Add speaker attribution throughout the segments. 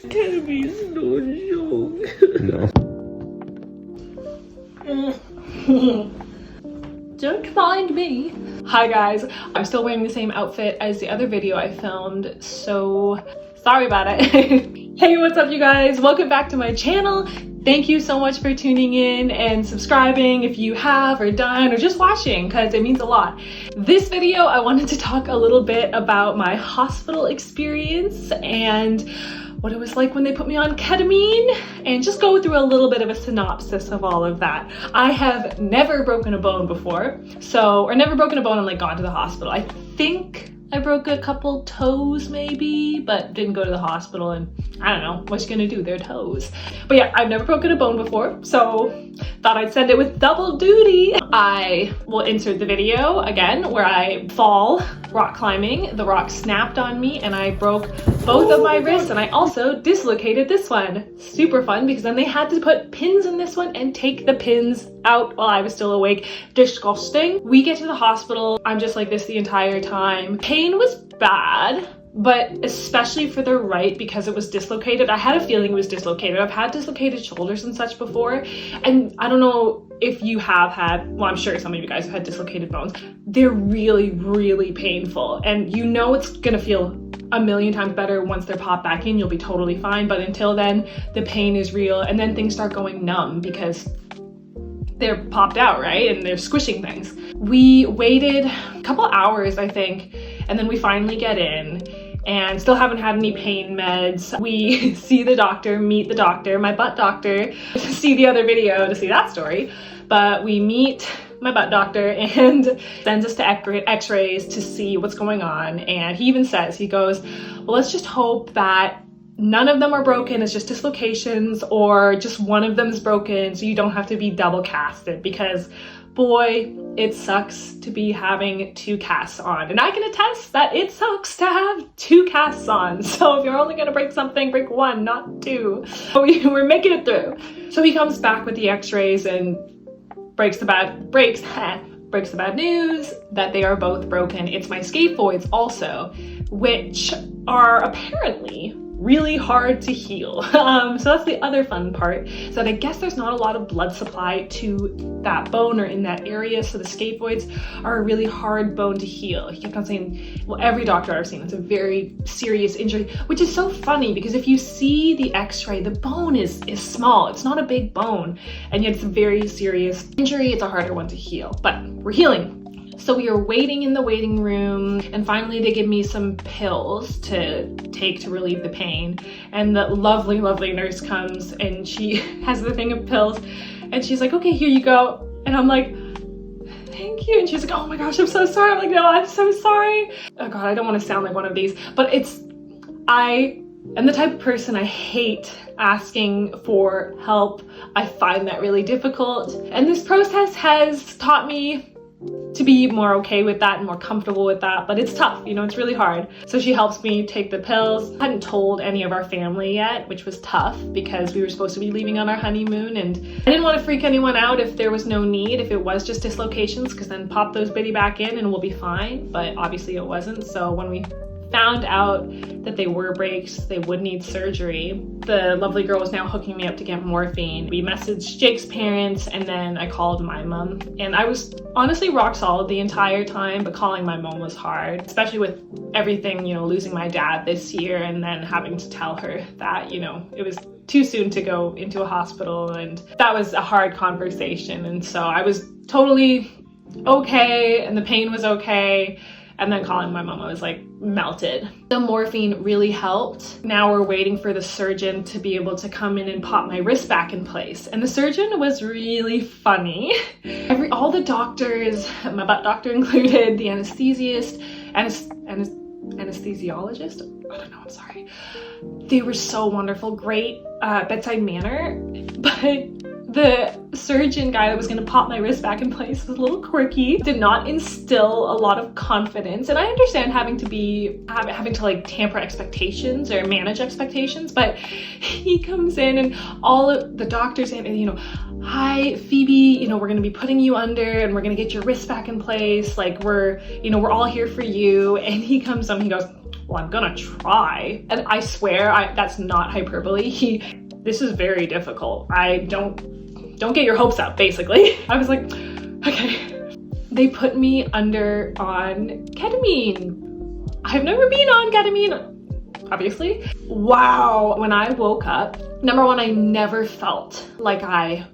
Speaker 1: Ketamine's no joke. No. Don't mind me. Hi guys, I'm still wearing the same outfit as the other video I filmed, so sorry about it. Hey, what's up you guys? Welcome back to my channel. Thank you so much for tuning in and subscribing if you have or done or just watching, because it means a lot. This video, I wanted to talk a little bit about my hospital experience and what it was like when they put me on ketamine, and just go through a little bit of a synopsis of all of that. I have never broken a bone before, or never broken a bone and like gone to the hospital. I think I broke a couple toes maybe, but didn't go to the hospital, and I don't know, what you gonna do, they're toes. But yeah, I've never broken a bone before, so thought I'd send it with double duty. I will insert the video again where I fall rock climbing. The rock snapped on me and I broke both of my wrists, and I also dislocated this one. Super fun, because then they had to put pins in this one and take the pins out while I was still awake. Disgusting. We get to the hospital. I'm just like this the entire time. Pain was bad, but especially for the right, because it was dislocated. I had a feeling it was dislocated. I've had dislocated shoulders and such before, and I don't know if you have had, well, I'm sure some of you guys have had dislocated bones. They're really, really painful, and you know it's gonna feel a million times better once they're popped back in. You'll be totally fine, but until then, the pain is real, and then things start going numb because they're popped out, right? And they're squishing things. We waited a couple hours, I think, and then we finally get in, and still haven't had any pain meds. We see the doctor, meet the doctor, my butt doctor. See the other video to see that story. But we meet my butt doctor and sends us to x-rays to see what's going on. And he even says, he goes, well, let's just hope that none of them are broken, it's just dislocations, or just one of them is broken so you don't have to be double casted, because boy, it sucks to be having 2 casts on. And I can attest that it sucks to have 2 casts on. So if you're only gonna break something, break 1, not 2. But we're making it through. So he comes back with the x-rays and breaks the bad news that they are both broken. It's my scaphoids also, which are apparently really hard to heal. So that's the other fun part, so that I guess there's not a lot of blood supply to that bone or in that area, so the scaphoids are a really hard bone to heal. He kept on saying, well, every doctor I've seen, it's a very serious injury, which is so funny because if you see the x-ray, the bone is small, it's not a big bone, and yet it's a very serious injury. It's a harder one to heal, but we're healing. So we are waiting in the waiting room, and finally they give me some pills to take to relieve the pain. And the lovely, lovely nurse comes and she has the thing of pills and she's like, okay, here you go. And I'm like, thank you. And she's like, oh my gosh, I'm so sorry. I'm like, no, I'm so sorry. Oh God, I don't want to sound like one of these, but I am the type of person, I hate asking for help. I find that really difficult. And this process has taught me to be more okay with that and more comfortable with that, but it's tough, you know, it's really hard. So she helps me take the pills. I hadn't told any of our family yet, which was tough because we were supposed to be leaving on our honeymoon, and I didn't want to freak anyone out if there was no need, if it was just dislocations, because then pop those bitty back in and we'll be fine. But obviously it wasn't. So when we found out that they were breaks, they would need surgery, the lovely girl was now hooking me up to get morphine. We messaged Jake's parents, and then I called my mom, and I was honestly rock solid the entire time, but calling my mom was hard, especially with everything, you know, losing my dad this year and then having to tell her that, you know, it was too soon to go into a hospital, and that was a hard conversation. And so I was totally okay, and the pain was okay. And then calling my mom, I was like melted. The morphine really helped. Now we're waiting for the surgeon to be able to come in and pop my wrist back in place. And the surgeon was really funny. All the doctors, my butt doctor included, the anesthesiologist, I don't know, I'm sorry. They were so wonderful, great bedside manner, but the surgeon guy that was going to pop my wrist back in place was a little quirky, did not instill a lot of confidence. And I understand having to like tamper expectations or manage expectations, but he comes in and all of the doctors and you know, hi Phoebe, you know, we're going to be putting you under and we're going to get your wrist back in place, like we're all here for you. And he comes on, he goes, well, I'm gonna try. And I swear, that's not hyperbole. This is very difficult. Don't get your hopes up, basically. I was like, okay. They put me on ketamine. I've never been on ketamine, obviously. Wow, when I woke up, number one, I never felt like I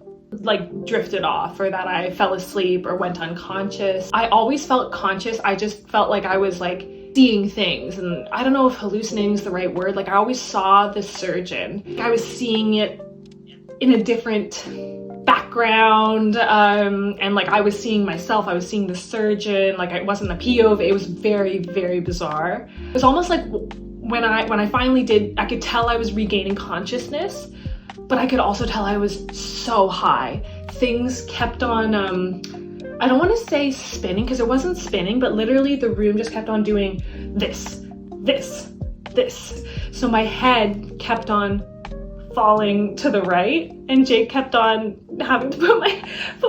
Speaker 1: drifted off or that I fell asleep or went unconscious. I always felt conscious. I just felt like I was like seeing things, and I don't know if hallucinating is the right word. Like I always saw the surgeon. I was seeing it in a different background, and like I was seeing myself, I was seeing the surgeon, like it wasn't a POV. It was very, very bizarre. It was almost like when I finally did, I could tell I was regaining consciousness, but I could also tell I was so high. Things kept on, I don't want to say spinning because it wasn't spinning, but literally the room just kept on doing this. So my head kept on falling to the right, and Jake kept on having to put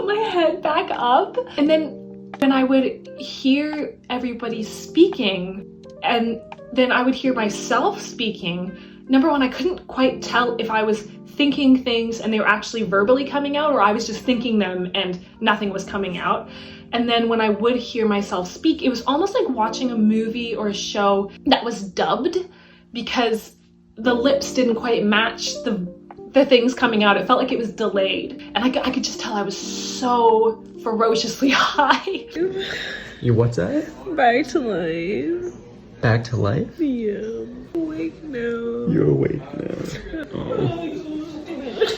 Speaker 1: my head back up. And then when I would hear everybody speaking, and then I would hear myself speaking, number one, I couldn't quite tell if I was thinking things and they were actually verbally coming out, or I was just thinking them and nothing was coming out. And then when I would hear myself speak, it was almost like watching a movie or a show that was dubbed, because the lips didn't quite match the things coming out. It felt like it was delayed. And I could just tell I was so ferociously high.
Speaker 2: You what's that?
Speaker 3: Back to life.
Speaker 2: Back to life?
Speaker 3: Yeah. Awake now.
Speaker 2: You're awake now. Oh.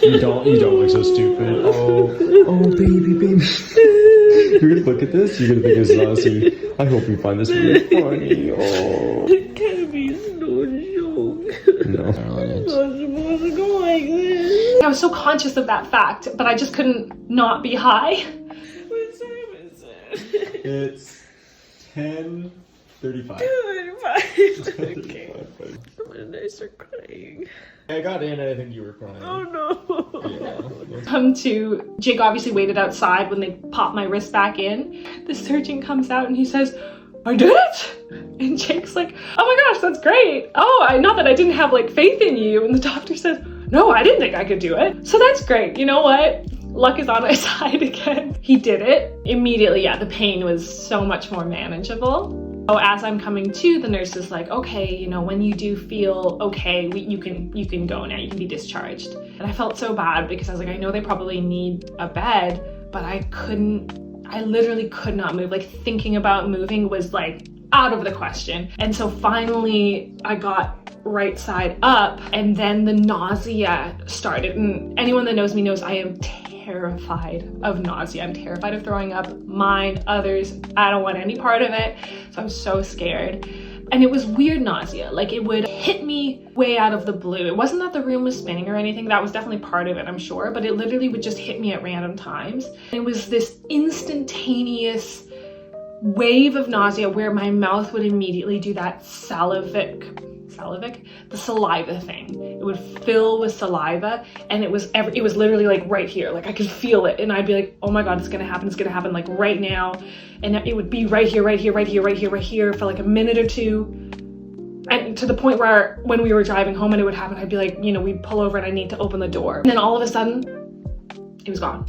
Speaker 2: You don't look so stupid. Oh baby. You're gonna look at this, you're gonna think it's awesome. I hope you find this really funny. Oh.
Speaker 3: It can't be no joke.
Speaker 2: No.
Speaker 3: It's not supposed to go like this.
Speaker 1: I was so conscious of that fact, but I just couldn't not be high.
Speaker 3: What time is it?
Speaker 2: It's 10:35.
Speaker 3: 10:35. Okay. When did I start crying?
Speaker 2: I got in and I think you were crying.
Speaker 3: Oh no.
Speaker 1: Yeah. Jake obviously waited outside when they popped my wrist back in. The surgeon comes out and he says, I did it! And Jake's like, oh my gosh, that's great. Oh, not that I didn't have like faith in you. And the doctor says, no, I didn't think I could do it. So that's great. You know what? Luck is on my side again. He did it. Immediately, yeah, the pain was so much more manageable. So as I'm coming to, the nurse is like, okay, you know, when you do feel okay, you can go now, you can be discharged. And I felt so bad because I was like, I know they probably need a bed, but I literally could not move. Like thinking about moving was like out of the question. And so finally I got right side up, and then the nausea started. And anyone that knows me knows I am terrified of nausea. I'm terrified of throwing up, mine, others. I don't want any part of it. So I'm so scared. And it was weird nausea. Like it would hit me way out of the blue. It wasn't that the room was spinning or anything. That was definitely part of it, I'm sure. But it literally would just hit me at random times. It was this instantaneous wave of nausea where my mouth would immediately do that the saliva thing. It would fill with saliva, and it was literally like right here. Like I could feel it, and I'd be like, oh my god, it's gonna happen like right now. And it would be right here for like a minute or two, and to the point where when we were driving home and it would happen, I'd be like, you know, we'd pull over and I need to open the door, and then all of a sudden it was gone.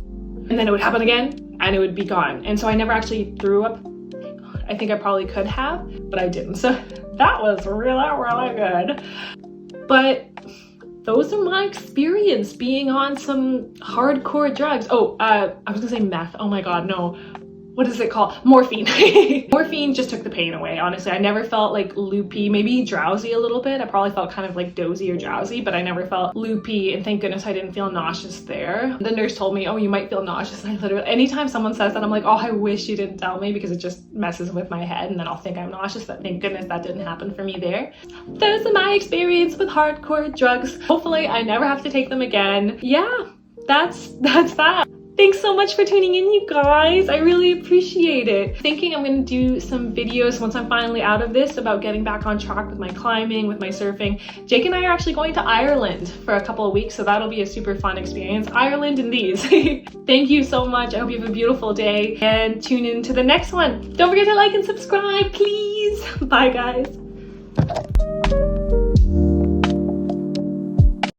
Speaker 1: And then it would happen again and it would be gone. And so I never actually threw up. I think I probably could have, but I didn't. So that was really good. But those are my experience being on some hardcore drugs. Oh, I was gonna say meth. Oh my god, no. What is it called? Morphine. Morphine just took the pain away, honestly. I never felt like loopy, maybe drowsy a little bit. I probably felt kind of like dozy or drowsy, but I never felt loopy, and thank goodness I didn't feel nauseous there. The nurse told me, oh, you might feel nauseous. And I literally, anytime someone says that, I'm like, oh, I wish you didn't tell me, because it just messes with my head and then I'll think I'm nauseous. But thank goodness that didn't happen for me there. Those are my experience with hardcore drugs. Hopefully I never have to take them again. Yeah, that's that. Thanks so much for tuning in, you guys. I really appreciate it. Thinking I'm gonna do some videos once I'm finally out of this about getting back on track with my climbing, with my surfing. Jake and I are actually going to Ireland for a couple of weeks, so that'll be a super fun experience. Ireland and these. Thank you so much. I hope you have a beautiful day, and tune in to the next one. Don't forget to like and subscribe, please. Bye, guys. bye.